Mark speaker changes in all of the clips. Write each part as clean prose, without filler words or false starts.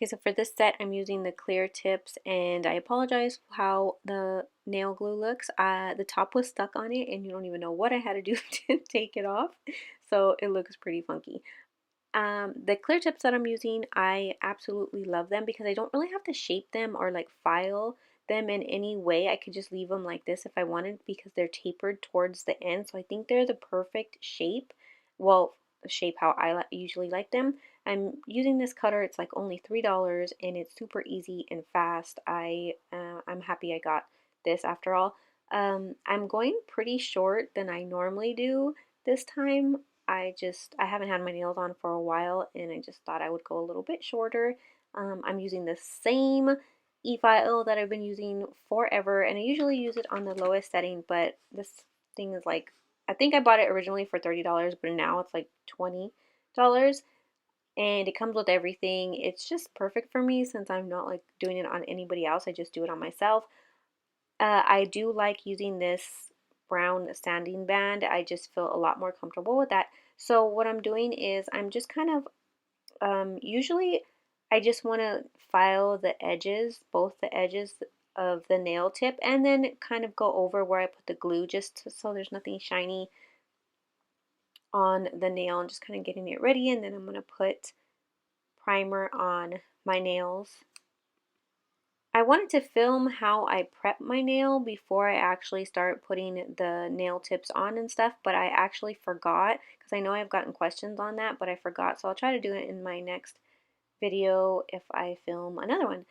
Speaker 1: Okay, so for this set, I'm using the clear tips, and I apologize for how the nail glue looks. The top was stuck on it, and you don't even know what I had to do to take it off, so it looks pretty funky. The clear tips that I'm using, I absolutely love them because I don't really have to shape them or like file them in any way. I could just leave them like this if I wanted because they're tapered towards the end. So I think they're the perfect shape. Well, shape how I usually like them. I'm using this cutter. It's like only $3 and it's super easy and fast. I'm happy I got this after all. I'm going pretty short than I normally do this time. I haven't had my nails on for a while and I just thought I would go a little bit shorter. I'm using the same e-file that I've been using forever, and I usually use it on the lowest setting, but this thing is like, I think I bought it originally for $30, but now it's like $20, and it comes with everything. It's just perfect for me since I'm not like doing it on anybody else. I just do it on myself. I do like using this brown sanding band. I just feel a lot more comfortable with that. So what I'm doing is I'm just kind of, usually I just want to file the edges, both the edges of the nail tip, and then kind of go over where I put the glue so there's nothing shiny on the nail, and just kind of getting it ready. And then I'm going to put primer on my nails. I wanted to film how I prep my nail before I actually start putting the nail tips on and stuff, but I actually forgot because I know I've gotten questions on that, but I forgot. So I'll try to do it in my next video if I film another one.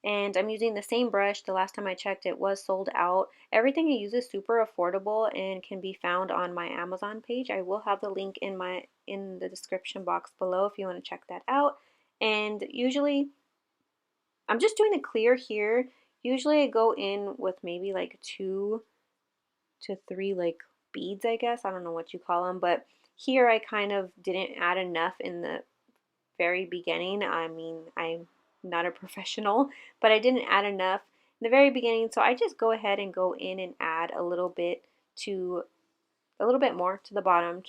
Speaker 1: And I'm using the same brush. The last time I checked, it was sold out. Everything I use is super affordable and can be found on my Amazon page. I will have the link in the description box below if you want to check that out. And usually I'm just doing a clear here. Usually I go in with maybe like 2 to 3 like beads, I guess. I don't know what you call them, but here I kind of didn't add enough in the very beginning. I mean, I'm not a professional, but I didn't add enough in the very beginning, so I just go ahead and go in and add a little bit more to the bottom.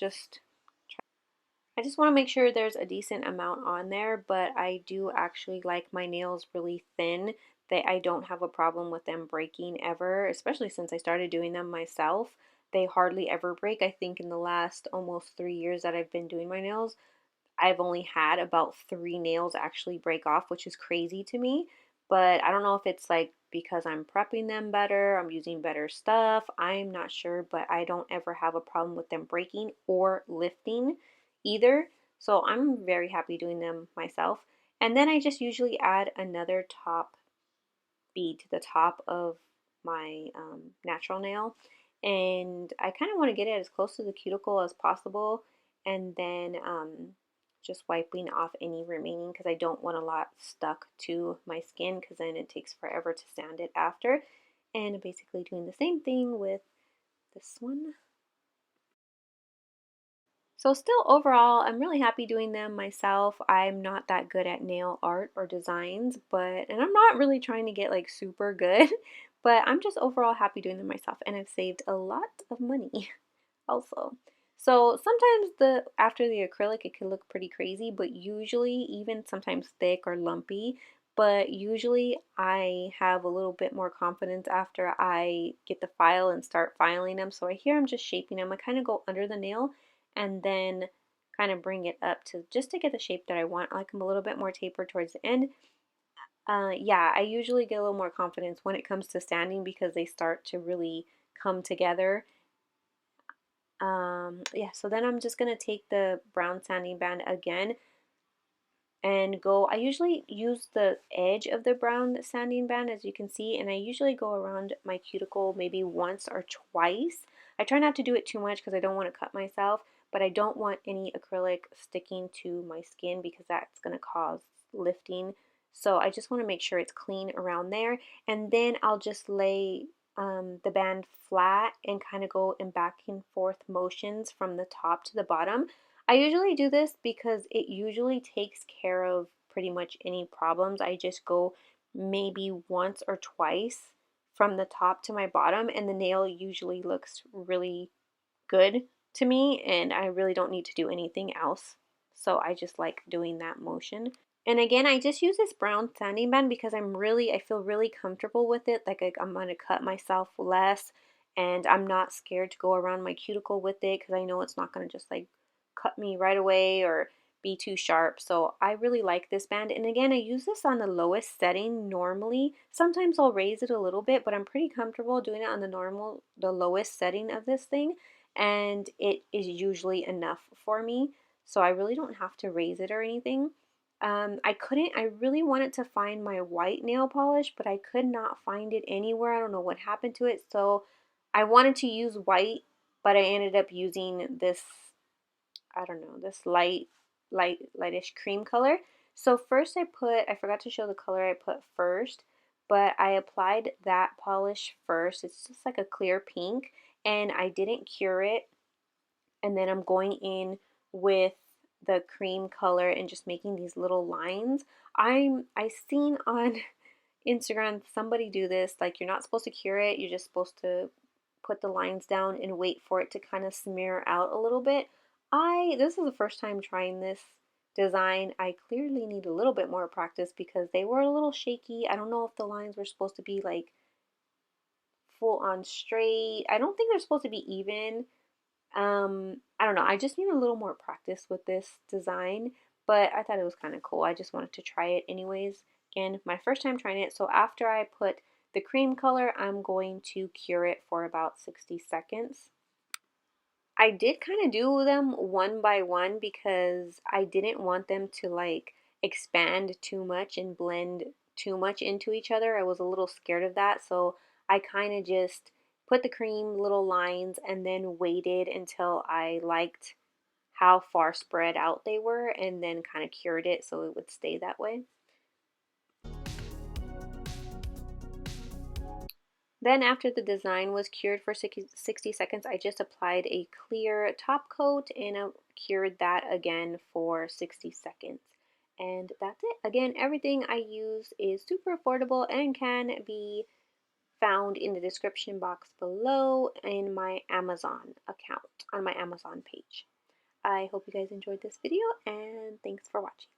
Speaker 1: I just want to make sure there's a decent amount on there, but I do actually like my nails really thin. I don't have a problem with them breaking ever, especially since I started doing them myself. They hardly ever break. I think in the last almost 3 years that I've been doing my nails, I've only had about 3 nails actually break off, which is crazy to me. But I don't know if it's like because I'm prepping them better, I'm using better stuff. I'm not sure, but I don't ever have a problem with them breaking or lifting either. So I'm very happy doing them myself. And then I just usually add another top bead to the top of my natural nail. And I kind of want to get it as close to the cuticle as possible, and then just wiping off any remaining because I don't want a lot stuck to my skin because then it takes forever to sand it after. And basically doing the same thing with this one. So still overall, I'm really happy doing them myself. I'm not that good at nail art or designs, and I'm not really trying to get like super good, but I'm just overall happy doing them myself, and I've saved a lot of money also. So sometimes after the acrylic it can look pretty crazy, but usually even sometimes thick or lumpy, but usually I have a little bit more confidence after I get the file and start filing them. So here I'm just shaping them. I kind of go under the nail and then kind of bring it up to get the shape that I want. I like them a little bit more tapered towards the end. Yeah, I usually get a little more confidence when it comes to sanding because they start to really come together. Yeah, so then I'm just going to take the brown sanding band again and go. I usually use the edge of the brown sanding band, as you can see, and I usually go around my cuticle maybe once or twice. I try not to do it too much because I don't want to cut myself, but I don't want any acrylic sticking to my skin because that's going to cause lifting. So I just want to make sure it's clean around there, and then I'll just lay the band flat and kind of go in back and forth motions from the top to the bottom. I usually do this because it usually takes care of pretty much any problems. I just go maybe once or twice from the top to my bottom, and the nail usually looks really good to me, and I really don't need to do anything else. So I just like doing that motion. And again, I just use this brown sanding band because I feel really comfortable with it. Like I'm gonna cut myself less, and I'm not scared to go around my cuticle with it because I know it's not gonna just like cut me right away or be too sharp. So I really like this band. And again, I use this on the lowest setting normally. Sometimes I'll raise it a little bit, but I'm pretty comfortable doing it on the lowest setting of this thing, and it is usually enough for me. So I really don't have to raise it or anything. I really wanted to find my white nail polish, but I could not find it anywhere. I don't know what happened to it. So I wanted to use white, but I ended up using this, I don't know, this lightish cream color. So first I forgot to show the color I put first, but I applied that polish first. It's just like a clear pink, and I didn't cure it, and then I'm going in with the cream color and just making these little lines. I seen on Instagram somebody do this, like you're not supposed to cure it, you're just supposed to put the lines down and wait for it to kind of smear out a little bit. This is the first time trying this design. I clearly need a little bit more practice because they were a little shaky. I don't know if the lines were supposed to be like full on straight. I don't think they're supposed to be even. I don't know. I just need a little more practice with this design, but I thought it was kind of cool. I just wanted to try it anyways. Again, my first time trying it. So after I put the cream color, I'm going to cure it for about 60 seconds. I did kind of do them one by one because I didn't want them to like expand too much and blend too much into each other. I was a little scared of that, so I kind of just put the cream little lines and then waited until I liked how far spread out they were and then kind of cured it so it would stay that way. Then after the design was cured for 60 seconds, I just applied a clear top coat and cured that again for 60 seconds. And that's it. Again, everything I use is super affordable and can be found in the description box below in my Amazon account, on my Amazon page. I hope you guys enjoyed this video and thanks for watching.